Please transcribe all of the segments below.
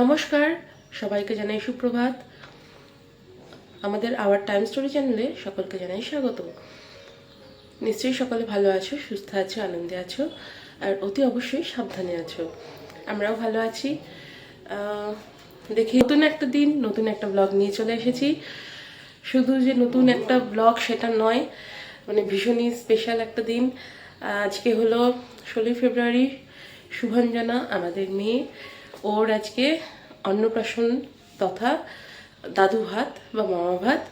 নমস্কার, সবাইকে জানাই সুপ্রভাত। আমাদের আওয়ার টাইম স্টোরি চ্যানেলে সকলকে জানাই স্বাগত। নিশ্চয়ই সকলে ভালো আছো, সুস্থ আছো, আনন্দে আছো, আর অতি অবশ্যই সাবধানে আছো। আমরাও ভালো আছি। দেখি নতুন একটা দিন, নতুন একটা ব্লগ নিয়ে চলে এসেছি। শুধু যে নতুন একটা ব্লগ সেটা নয়, মানে ভীষণই স্পেশাল একটা দিন। আজকে হলো 16 ফেব্রুয়ারি। শুভাঞ্জনা আমাদের মেয়ে, ওর আজকে অন্নপ্রাশন তথা দাদু ভাত বা মামা ভাত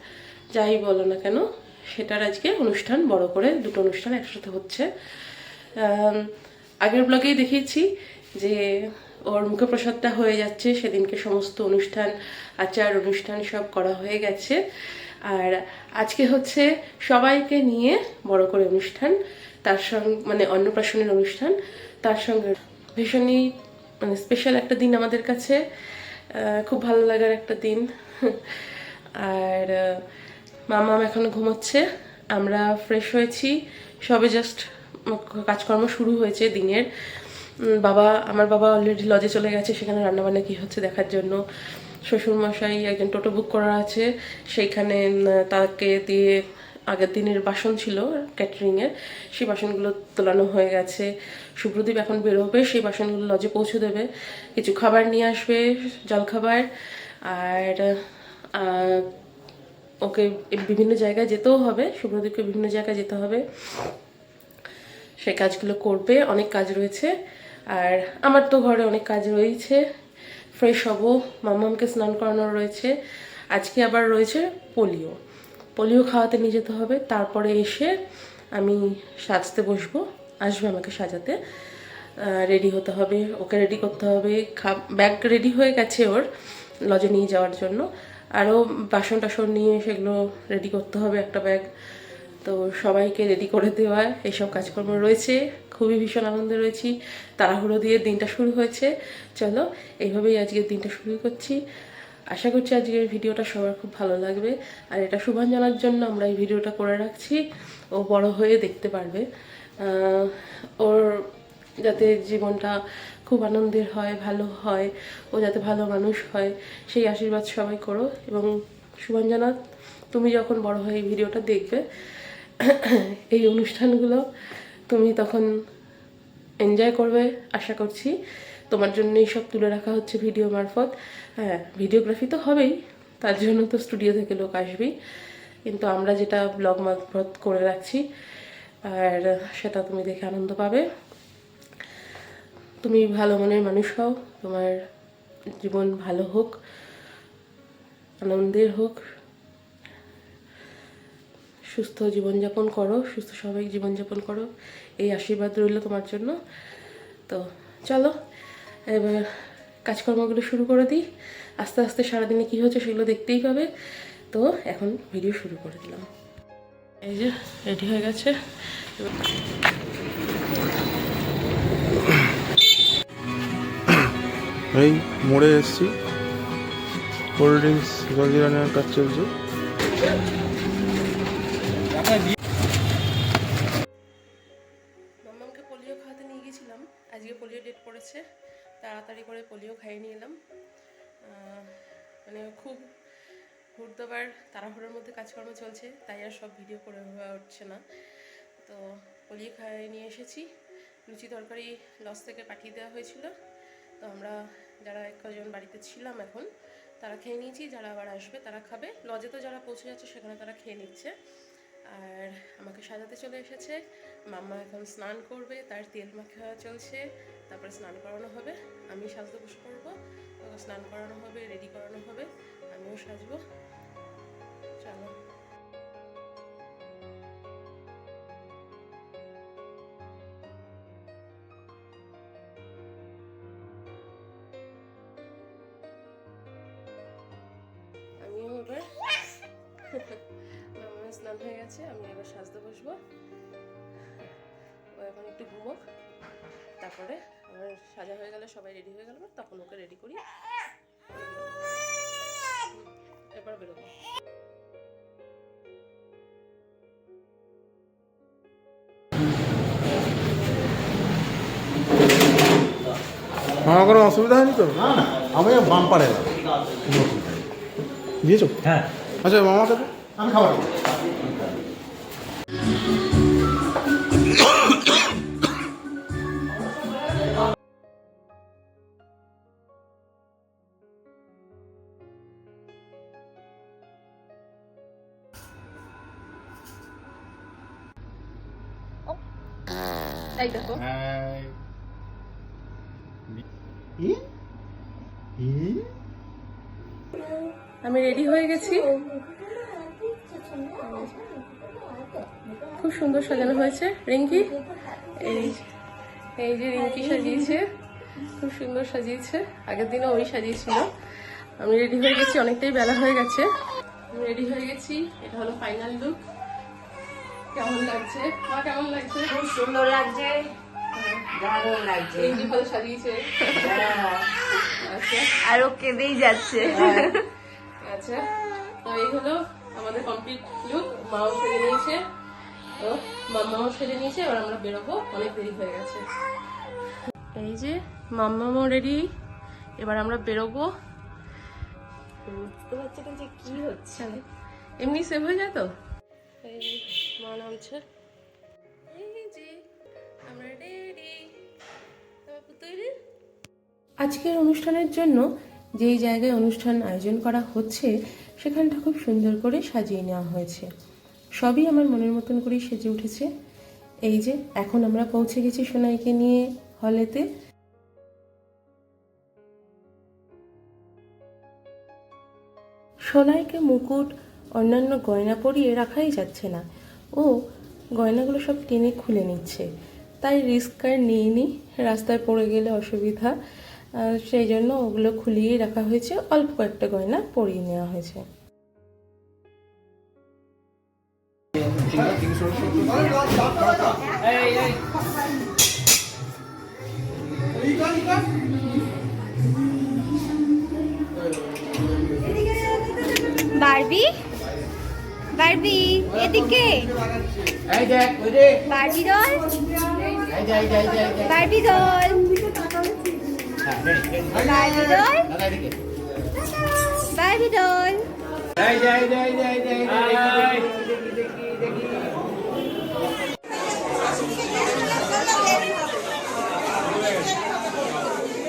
যাই বলো না কেন, সেটার আজকে অনুষ্ঠান, বড় করে দুটো অনুষ্ঠান একসাথে হচ্ছে। আগের ব্লগেই দেখিয়েছি যে ওর মুখে প্রসাদটা হয়ে যাচ্ছে, সেদিনকে সমস্ত অনুষ্ঠান, আচার অনুষ্ঠান সব করা হয়ে গেছে। আর আজকে হচ্ছে সবাইকে নিয়ে বড় করে অনুষ্ঠান, তার সঙ্গে মানে অন্নপ্রাশনের অনুষ্ঠান, তার সঙ্গে ভীষণই মানে স্পেশাল একটা দিন আমাদের কাছে, খুব ভালো লাগার একটা দিন। আর মামা এখনো ঘুমোচ্ছে, আমরা ফ্রেশ হয়েছি সবে, জাস্ট কাজকর্ম শুরু হয়েছে দিনের। আমার বাবা অলরেডি লজে চলে গেছে, সেখানে রান্নাবান্না কী হচ্ছে দেখার জন্য। শ্বশুরমশাই একজন টোটো বুক করা আছে, সেইখানে তাকে দিয়ে আগের দিনের বাসন ছিল ক্যাটারিংয়ের, সেই বাসনগুলো তোলানো হয়ে গেছে। সুব্রদীপ এখন বেরোবে, সেই বাসনগুলো লজে পৌঁছে দেবে। কিছু খাবার নিয়ে আসবে, জলখাবার। আর ওকে বিভিন্ন জায়গায় যেতেও হবে, সুব্রদীপকে বিভিন্ন জায়গায় যেতে হবে, সেই কাজগুলো করবে। অনেক কাজ রয়েছে, আর আমার তো ঘরে অনেক কাজ রয়েছে। ফ্রেশ হব, মাম্মামকে স্নান করানোর রয়েছে। আজকে আবার রয়েছে পোলিও খাওয়াতে নিয়ে যেতে হবে। তারপরে এসে আমি সাজতে বসবো, আসবে আমাকে সাজাতে, রেডি হতে হবে, ওকে রেডি করতে হবে। ব্যাগ রেডি হয়ে গেছে ওর লজে নিয়ে যাওয়ার জন্য, আরও বাসন টাসন নিয়ে সেগুলো রেডি করতে হবে একটা ব্যাগ। তো সবাইকে রেডি করে দেওয়া, এইসব কাজকর্ম রয়েছে। খুবই ভীষণ আনন্দে রয়েছি, তাড়াহুড়ো দিয়ে দিনটা শুরু হয়েছে। চলো এইভাবেই আজকের দিনটা শুরু করছি। আশা করছি আজকের ভিডিওটা সবার খুব ভালো লাগবে। আর এটা শুভাঞ্জনার জন্য আমরা এই ভিডিওটা করে রাখছি, ও বড় হয়ে দেখতে পারবে, ওর যাতে জীবনটা খুব আনন্দের হয়, ভালো হয়, ও যাতে ভালো মানুষ হয়, সেই আশীর্বাদ সবাই করো। এবং শুভাঞ্জনা, তুমি যখন বড় হয়ে এই ভিডিওটা দেখবে, এই অনুষ্ঠানগুলো তুমি তখন এনজয় করবে আশা করছি। তোমার জন্যই সব তুলে রাখা হচ্ছে ভিডিও মারফত। হ্যাঁ, ভিডিওগ্রাফি তো হবেই, তার জন্য তো স্টুডিও থেকে লোক আসবেই, কিন্তু আমরা যেটা ব্লগ মারফত করে রাখছি, আর সেটা তুমি দেখে আনন্দ পাবে। তুমি ভালো মনের মানুষ হও, তোমার জীবন ভালো হোক, আনন্দের হোক, সুস্থ জীবনযাপন করো, সুস্থ স্বাভাবিক জীবনযাপন করো, এই আশীর্বাদ রইল তোমার জন্য। তো চলো এবার কাজকর্মগুলো শুরু করে দিই। আস্তে আস্তে সারাদিনে কী হচ্ছে সেগুলো দেখতেই পাবে। তো এখন ভিডিও শুরু করে দিলাম। এই যে রেডি হয়ে গেছে। এই মোড়ে এসছি, কোল্ড ড্রিঙ্কস জলজিরা নেওয়ার কাজ চলছে। মাম্মামকে পোলিও খাওয়াতে নিয়ে গেছিলাম, আজকে পোলিও ডেট পড়েছে, তাড়াতাড়ি করে পোলিও খাইয়ে নিয়ে এলাম। মানে খুব হুড়দোবার তাড়াহুড়োর মধ্যে কাজকর্ম চলছে, তাই আর সব ভিডিও করে হয়ে উঠছে না। তো পোলিও খাইয়ে নিয়ে এসেছি। লুচি তরকারি লজ থেকে পাঠিয়ে দেওয়া হয়েছিল, তো আমরা যারা কজন বাড়িতে ছিলাম এখন তারা খেয়ে নিয়েছি, যারা আবার আসবে তারা খাবে। লজে তো যারা পৌঁছে যাচ্ছে সেখানে তারা খেয়ে নিচ্ছে। আর আমাকে সাজাতে চলে এসেছে মাম্মা, এখন স্নান করবে, তার তেল মাখা চলছে, তারপরে স্নান করানো হবে। আমি সাজতে বসে পড়বো, স্নান করানো হবে, রেডি করানো হবে, আমিও সাজবো। চলো। আমিও এবার মামার স্নান হয়ে গেছে, আমি এবার সাজতে বসবো। ও এখন একটু ঘুমোক, তারপরে আমার সাজা হয়ে গেলে, সবাই রেডি হয়ে গেল, তখন ওকে রেডি করি, এবার বেরোবো। আমার কোনো অসুবিধা হয়নি তো? না না, আমি বাম্পার এলাম, কোনো অসুবিধা নেই। দিয়েছো? হ্যাঁ, আচ্ছা মামাকে তো আমি খাবার দেবো। এই দেখো আমি রেডি হয়ে গেছি, খুব সুন্দর সাজানো হয়েছে। রিঙ্কি, এই এই যে রিঙ্কি সাজিয়েছে, খুব সুন্দর সাজিয়েছে। আগের দিনও ওই সাজিয়েছিল। আমি রেডি হয়ে গেছি, অনেকটাই বেলা হয়ে গেছে। আমি রেডি হয়ে গেছি, এটা হলো ফাইনাল লুক। কেমন লাগছে মা, কেমন লাগছে? খুব সুন্দর লাগছে, দারুণ লাগছে। এই যে ভালো সাজিয়েছে। আচ্ছা আরো কেঁদেই যাচ্ছে। আচ্ছা, তো এই হলো আমাদের কমপ্লিট লুক। মাও সেরে নিয়েছে, তো মাম্মাও সেরে নিয়েছে। এবার আমরা বেরোবো, অনেক দেরি হয়ে গেছে। এই যে মাম্মাও রেডি, এবার আমরা বেরোবো। বুঝতে পারছি না যে কি হচ্ছে। এমনি সেভ হয়ে যায় তো। এই যে মা নামছে, এই যে আমরা রেডি। তৈরি। আজকের অনুষ্ঠানের জন্য যেই জায়গায় অনুষ্ঠান আয়োজন করা হচ্ছে সেখানটা খুব সুন্দর করে সাজিয়ে নেওয়া হয়েছে। সবই আমার মনের মতন করেই সেজে উঠেছে। এই যে এখন আমরা পৌঁছে গেছি সোনাইকে নিয়ে হলেতে। সোনাইকে মুকুট অন্যান্য গয়না পরিয়ে রাখাই যাচ্ছে না, ও গয়নাগুলো সব টেনে খুলে নিচ্ছে। তাই রিস্ক আর নিইনি, রাস্তায় পড়ে গেলে অসুবিধা, সেই জন্য ওগুলো খুলিয়ে রাখা হয়েছে। অল্প কয়েকটা গয়না পরিয়ে নেওয়া হয়েছে। বারবি, বারবি এদিকে, Barbie doll, Barbie doll, Barbie doll, Barbie doll.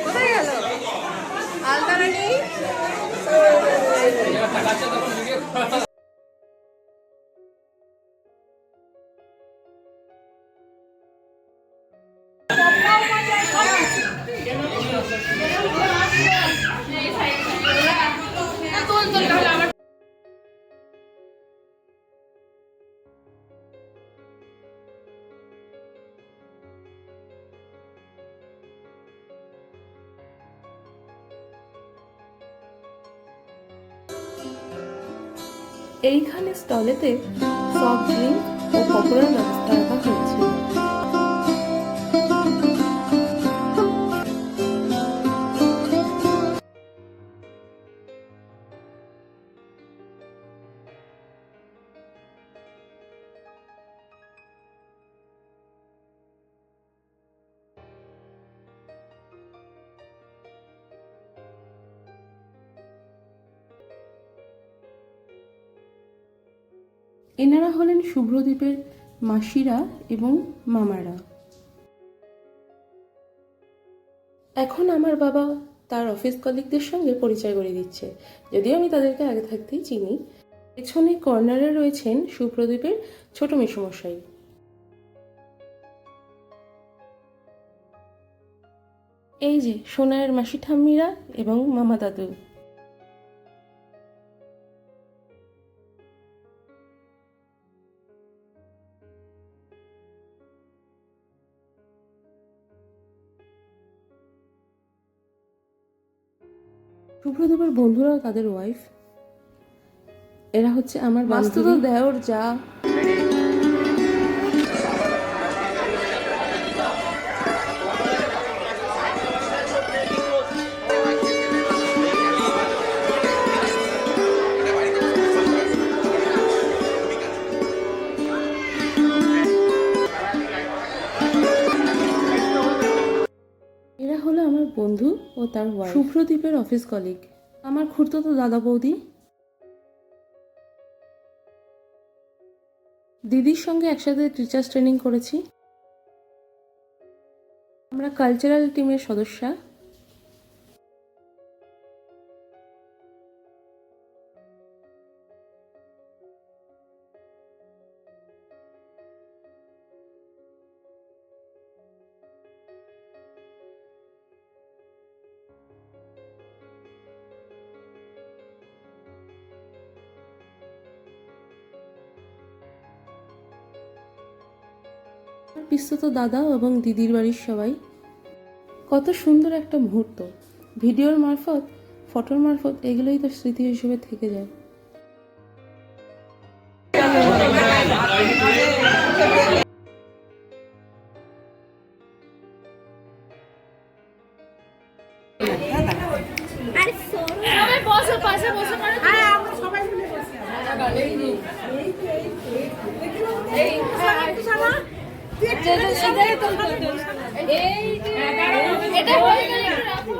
কোথায় গেল আলতারানি? এইখানে স্টলেতে সফট ড্রিঙ্ক ও পকোড়ার ব্যবস্থা রাখা হয়েছে। এনারা হলেন শুভ্রদীপের মাসিরা এবং মামারা। এখন আমার বাবা তার অফিস কলিগদের সঙ্গে পরিচয় করে দিচ্ছে, যদিও আমি তাদেরকে আগে থাকতেই চিনি। পেছনে কর্নারে রয়েছেন শুভ্রদীপের ছোট মেসোমশাই। এই যে সোনাইয়ের মাসি ঠাম্মিরা এবং মামা দাদু। শুভ্রদীপের বন্ধুরাও তাদের ওয়াইফ। এরা হচ্ছে আমার বাস্তব দেওর যা। এরা হলো আমার বন্ধু ও তার ওয়াইফ, শুভ্রদীপের অফিস কলিগ, আমার খুড়তুতো দাদা বৌদি। দিদির সঙ্গে একসাথে টিচার্স ট্রেনিং করেছি। আমরা কালচারাল টিমের সদস্যা। পিস্তুত দাদা এবং দিদির বাড়ির সবাই। কত সুন্দর একটা মুহূর্ত, ভিডিওর মারফত, ফটোর মারফত, এগুলোই তো স্মৃতি হিসেবে থেকে যায়। আরে সবাই বসো, পাশে বসে পড়ো। হ্যাঁ, আমরা সবাই মিলে বসি। এই একটু সামা এটা হয়ে গেল, একটু রাখো।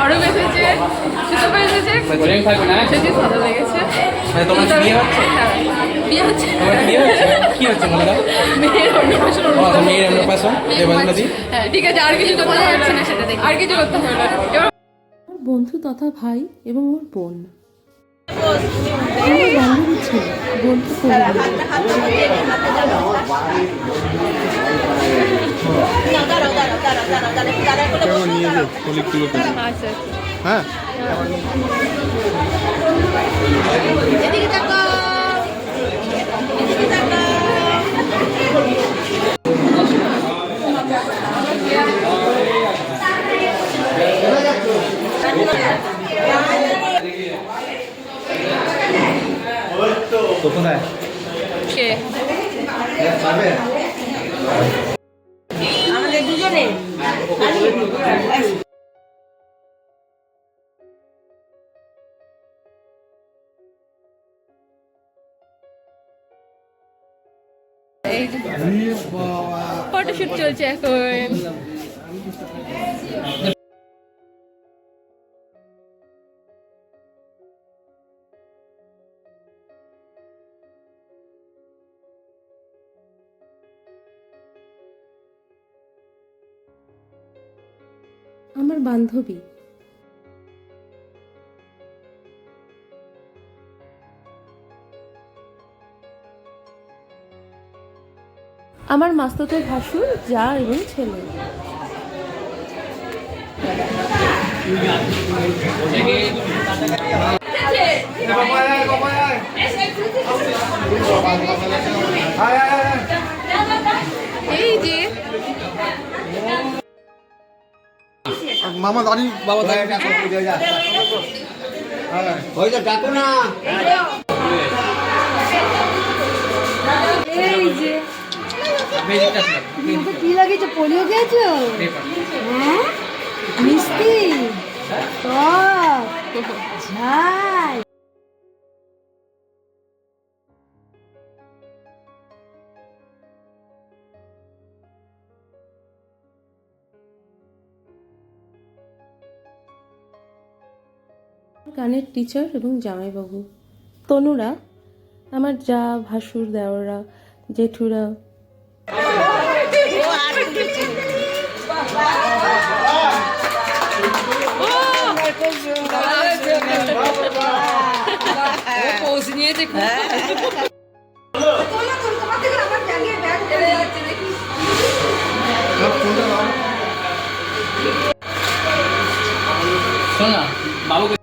আরো বেঁচেছে, সুতো বেঁচেছে, সেটি ভালো লেগেছে। বিয়ে হচ্ছে? বিয়ে হচ্ছে। কি হচ্ছে মনে হয়? মেয়ের অন্নপ্রাশন। মেয়ের অন্নপ্রাশন। হ্যাঁ ঠিক আছে, আর কিছু করতে যাচ্ছে না, সেটা দেখি। আর কিছু করতে হবে না। এবার আমার বন্ধু তথা ভাই এবং ওর বোন, আমার বান্ধবী ছিল, বন্ধু নিয়ে যাও কলিগগুলোকে। আচ্ছা হ্যাঁ, এদিকে তাকাও, এদিকে তাকাও। তো কোথায়? কে? আমাদের দুজনে ফটোশুট চলছে এখন। আমার বান্ধবী। আমার মাস্তুতো ভাসুর, যা এবং ছেলে। এই যে মামা দাঁড়িয়ে বাবা দাঁড়িয়ে ওই যে ডাকো না। এই যে কি লাগিয়েছো, পোলিও খেয়েছো? হ্যাঁ, মিষ্টি, টক, ঝাল। গানের টিচার এবং জামাইবাবু। তনুরা, আমার যা, ভাসুর, দেওররা, জেঠুরা। পোজ নিয়েছে খুব। শোনা বাবুকে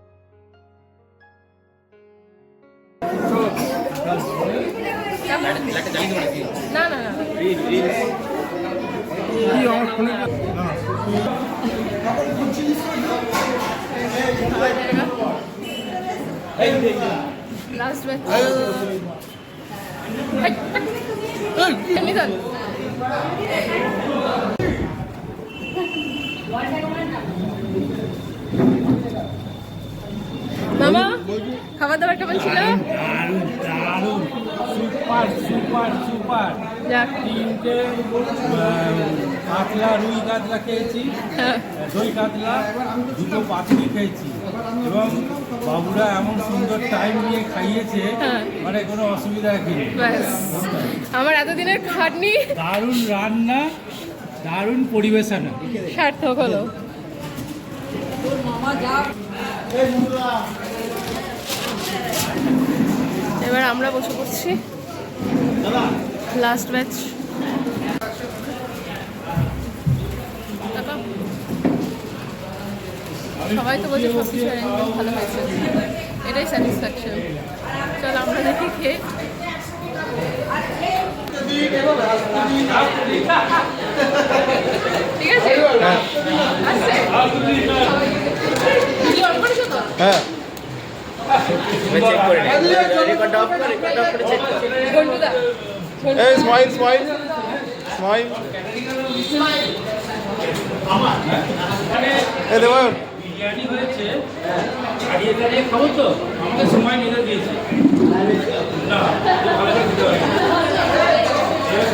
না না না, লাস্ট ব্যাচ। মামা খাবার দাবার কেমন ছিল? দারুণ সুপার সুপার সুপার যাক। 3টে কাতলা রুই কাতলা খেয়েছি, হ্যাঁ। দই কাতলা, 2টো পাতুরি খেয়েছি এবং বাবুরা এমন সুন্দর টাইম নিয়ে খাইয়েছে, হ্যাঁ। মানে কোনো অসুবিধা নেই। ব্যাস, আমার এতদিনের খাটনি দারুণ রান্না, দারুণ পরিবেশনা। সার্থক হলো। এবার আমরা বসে পড়ছি, লাস্ট ব্যাচ। সবাই তো বলছে সব কিছু অ্যারেঞ্জমেন্ট ভালো হয়েছে, এটাই স্যাটিসফ্যাকশন। চল আমরা দেখি খেয়ে। ঠিক আছে, আসছে ভিডিও অন করেছো তো? হ্যাঁ চেক করে নে, রেকর্ড অফ করে চেক কর। ঘন্টুদা, এই স্মাইল স্মাইল স্মাইল এই দেব বিরিয়ানি হয়েছে, ছাড়িয়ে ছাড়িয়ে খাবো তো, আমাদের সময় নিয়ে দিয়েছে না, ভালো করে দিতে পারি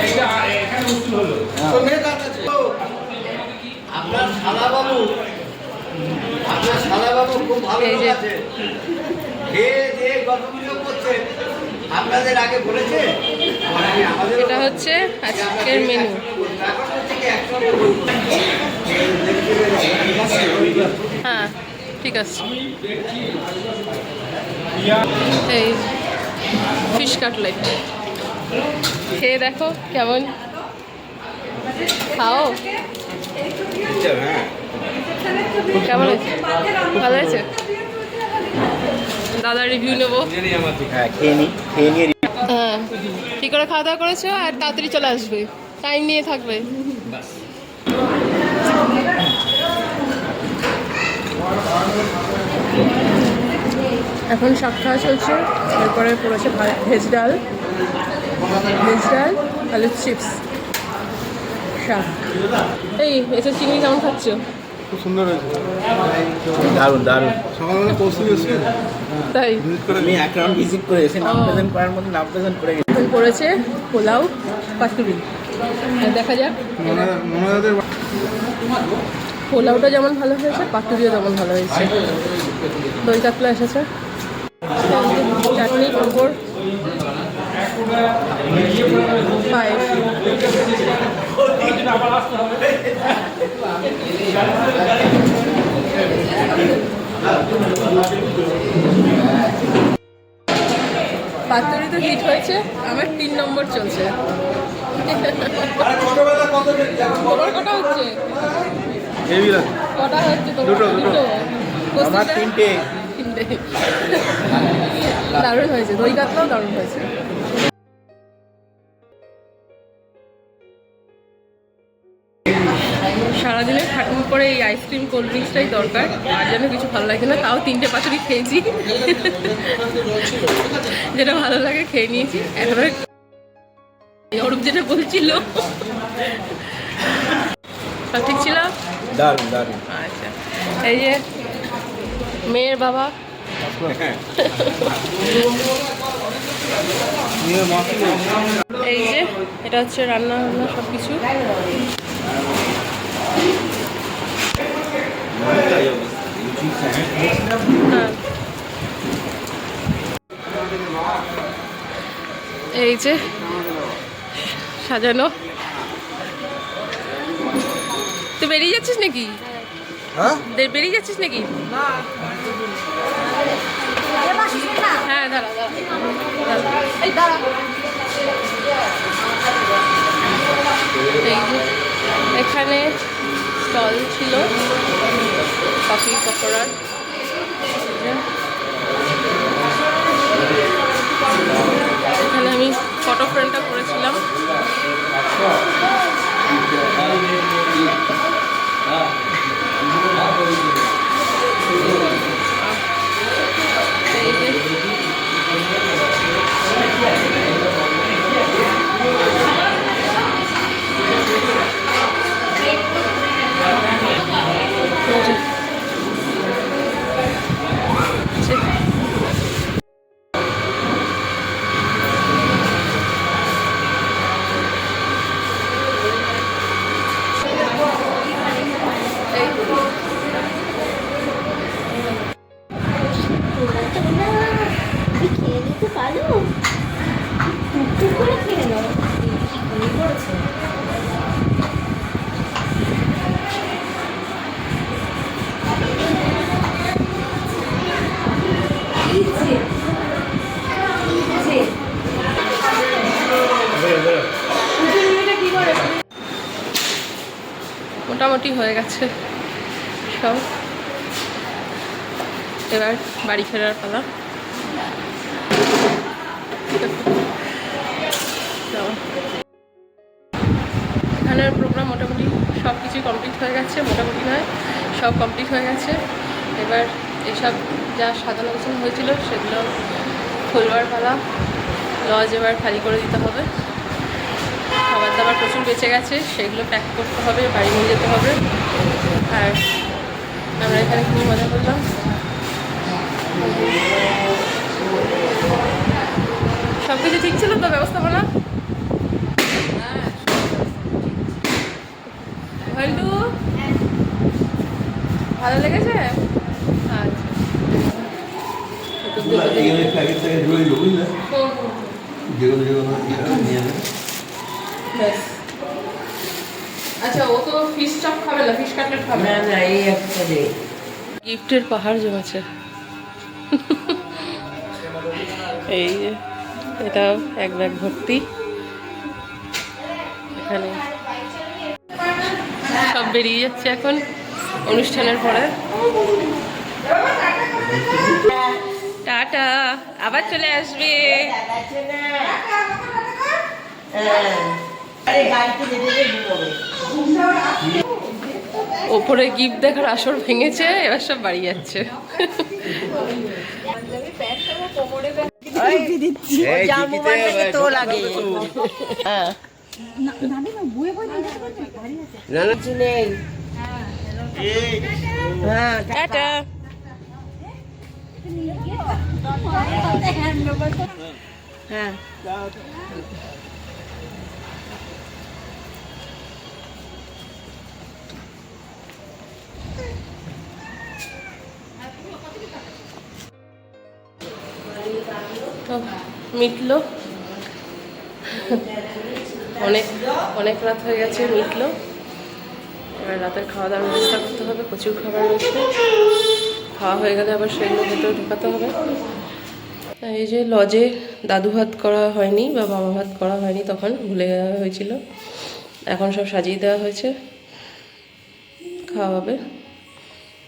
এইটা এখানে উচিত হলো। আপনার শালাবাবু খুব ভালো এই লোক যে। আছে, খেয়ে দিয়ে গল্পগুলো করছে। আপনাদের আগে বলেছে আমাদের এটা হচ্ছে আজকের মেনু। হ্যাঁ ঠিক আছে। এই ফিশ কাটলেট খেয়ে দেখো কেমন, খাও। কেমন হয়েছে? ভালো হয়েছে? দাদা রিভিউ নেবো। হ্যাঁ খেয়ে নিয়ে হ্যাঁ, ঠিক করে খাওয়া দাওয়া করেছো আর তাড়াতাড়ি চলে আসবে, টাইম নিয়ে থাকবে। এখন শাক খাওয়া চলছে, এরপরে পড়েছে ভেজ ডাল, আলুর চিপস, শাক। এই এসব চিংড়ি কেমন খাচ্ছ? খুব সুন্দর হয়েছে, দারুণ দারুণ। সকালবেলা কৌশিক এসছে তাই আমি এক রাউন্ড ভিজিট করে এসে নাম প্রেজেন্ট করার মতো নাম প্রেজেন্ট করে গেছি। এখন পড়েছে পোলাও পাতুরি। আর দেখা যাক, মনোদাদের পোলাওটা যেমন ভালো হয়েছে পাতুরিও তেমন ভালো হয়েছে। দই কাতলা এসেছে, চাটনি, পাঁপড়, পায়েস। পাতুরি তো হিট হয়েছে, আমার 3 নম্বর চলছে। তোমার কটা হচ্ছে? হেভি লাগে। কটা হচ্ছে তোমার? দুটো। আমার 3টে। দারুণ হয়েছে, দই কাতলাও দারুণ হয়েছে। সারাদিনের খাটুন করে এই আইসক্রিম কোল্ড ড্রিঙ্কসটাই দরকার, আর যেন কিছু ভালো লাগে না। তাও 3টে পাতুরি খেয়েছি, যেটা ভালো লাগে খেয়ে নিয়েছি। এখনো অরূপ যেটা বলছিল সব ঠিক ছিল। দারুণ দারুণ। আচ্ছা, এই যে মেয়ের বাবা, এই যে এটা হচ্ছে রান্না বান্না সব কিছু। হ্যাঁ, এই যে সাজানো। তুই বেরিয়ে যাচ্ছিস নাকি? হ্যাঁ বেরিয়ে যাচ্ছিস নাকি? হ্যাঁ দাঁড়া এই দাঁড়া। এই যে এখানে স্টল ছিল কফি পকোড়ার। এখানে আমি ফটো ফ্রেমটা করেছিলাম। এই যে একটু কালো টুকটুক করে খেয়ে নাও ঘুমিয়ে পড়েছে মোটামুটি হয়ে গেছে সব, এবার বাড়ি ফেরার পালা। তো এখানের প্রোগ্রাম মোটামুটি সব কিছুই কমপ্লিট হয়ে গেছে, মোটামুটি নয় সব কমপ্লিট হয়ে গেছে। এবার এইসব যা সাজানো গোছানো হয়েছিল সেগুলো খুলবার পালা। লজ এবার খালি করে দিতে হবে, খাবার দাবার প্রচুর বেঁচে গেছে, সেগুলো প্যাক করতে হবে, বাড়ি নিয়ে যেতে হবে। আর আমরা এখানে খুবই মজা করলাম। সব কিছু ঠিক ছিল তো ব্যবস্থাপনা? ভালো ভালো লেগেছে? আচ্ছা ব্যাস। আচ্ছা ও তো ফিশ চপ খাবে না, ফিশ কাটলেট খাবে না। না এই একটা দে গিফটের পাহাড় জমেছে। এই যে এটাও এক ব্যাগ ভর্তি। এখানে সব বেরিয়ে যাচ্ছে এখন অনুষ্ঠানের পরে। টাটা, আবার চলে আসবে। ওপরে গিফট দেখার আসর ভেঙেছে, এবার সব বাড়ি যাচ্ছে। তো লাগে হ্যাঁ টাটা। হ্যাঁ তো মিটলো, অনেক অনেক রাত হয়ে গেছে, মিটলো। এবার রাতের খাওয়া দাওয়ার ব্যবস্থা করতে হবে, প্রচুর খাবার রয়েছে। খাওয়া হয়ে গেলে আবার সেগুলো ভেতরে ঢোকাতে হবে। এই যে লজে দাদু ভাত করা হয়নি বা মামা ভাত করা হয়নি, তখন ভুলে যাওয়া হয়েছিল। এখন সব সাজিয়ে দেওয়া হয়েছে, খাওয়া হবে।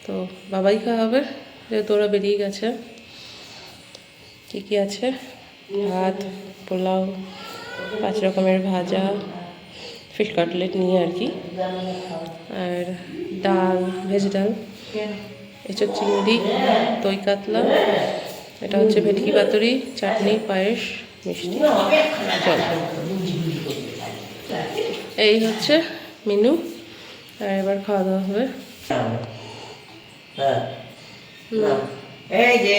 তো বাবাই খাওয়া হবে, যেহেতু ওরা বেরিয়ে গেছে। কী কী আছে? ভাত, পোলাও, 5 রকমের ভাজা, ফিশ কাটলেট নিয়ে আর কি, আর ডাল, ভেজ ডাল, এঁচোড় চিংড়ি, দই কাতলা, এটা হচ্ছে ভেটকি পাতুরি, চাটনি, পায়েস, মিষ্টি, জল। এই হচ্ছে মেনু। আর এবার খাওয়া দাওয়া হবে। এই যে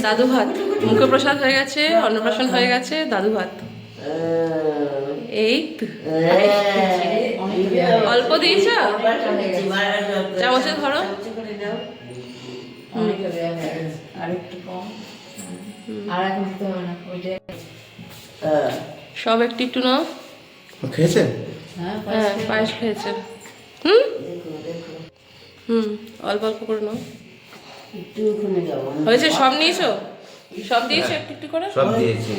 দাদু ভাত, মুখে প্রসাদ হয়ে গেছে, অন্নপ্রাশন হয়ে গেছে, দাদু ভাত। এই তো। অল্প দিয়েছ, চামচে ধরো। সব একটু একটু নাও। খেয়েছে? হ্যাঁ পায়েস খেয়েছে। অল্প অল্প করে নাও। হয়েছে? সব নিয়েছো? সব দিয়েছো একটু একটু করে? সব দিয়েছি।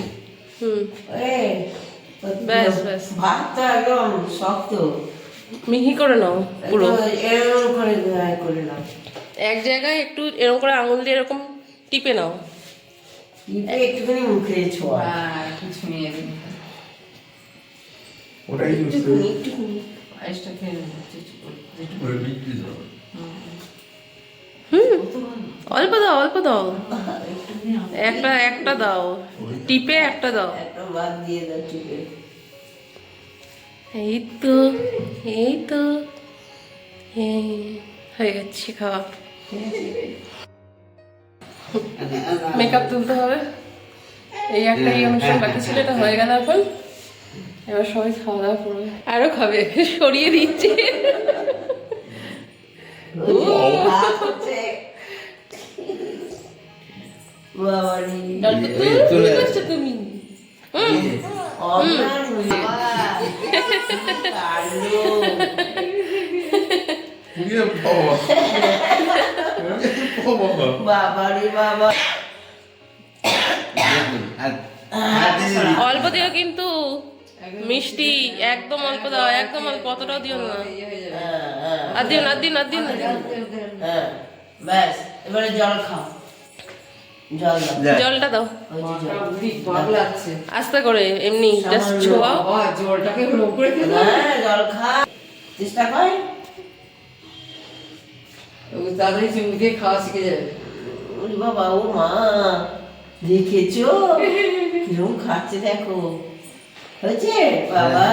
ব্যাস ব্যাস, ভাতটা একদম শক্ত, মিহি করে নাও পুরো। এরকম করে নাও, এক জায়গায় একটু এরকম করে আঙুল দিয়ে এরকম টিপে নাও। একটুখানি মুখে ছোঁয়া, ওটাই অল্প দাও, অল্প দাও, একটা একটা দাও, টিপে একটা দাও। একটা ভাত দিয়ে দাও টিপে। এই তো, এই তো, এই হয়ে গেছি খাওয়া। মেকআপ তুলতে হবে, এই একটা এই অনুষ্ঠান বাকি ছিল, এটা হয়ে গেল এখন। এবার সবাই খাওয়া দাওয়া করবে, আরো খাবে, সরিয়ে দিচ্ছে। গল্প তুমি করছো তুমি। বাবারে বাবা অল্প দিও কিন্তু মিষ্টি, একদম অল্প দাও, একদম অল্প, অতটাও দিও না। আর দিও না, আর দিও না, আর দিও না। হ্যাঁ ব্যাস এবারে জল খাও, জল দাও, জলটা দাও ওই যে জল। ভাগ লাগছে আস্তে করে, এমনি জাস্ট ছোঁয়াও। বাবা জলটাকে হলো করে খেতে হ্যাঁ জল খা, চেষ্টা কর। তাড়াতাড়ি চুমু দিয়ে খাওয়া শিখে যাবে। ওরে বাবা, ও মা দেখেছো কিরম খাচ্ছে দেখো, হয়েছে বাবা।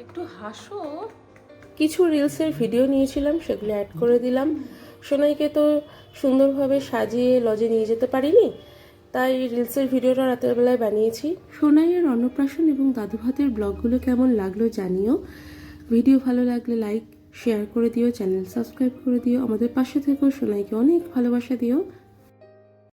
একটু হাসো। কিছু রিলসের ভিডিও নিয়েছিলাম, সেগুলো অ্যাড করে দিলাম। সোনাইকে তো সুন্দরভাবে সাজিয়ে লজে নিয়ে যেতে পারিনি, তাই রিলসের ভিডিওটা রাতের বেলায় বানিয়েছি। সোনাইয়ের অন্নপ্রাশন এবং দাদু ভাতের ব্লগগুলো কেমন লাগলো জানিও। ভিডিও ভালো লাগলে লাইক শেয়ার করে দিও, চ্যানেল সাবস্ক্রাইব করে দিও, আমাদের পাশে থেকেও সোনাইকে অনেক ভালোবাসা দিও।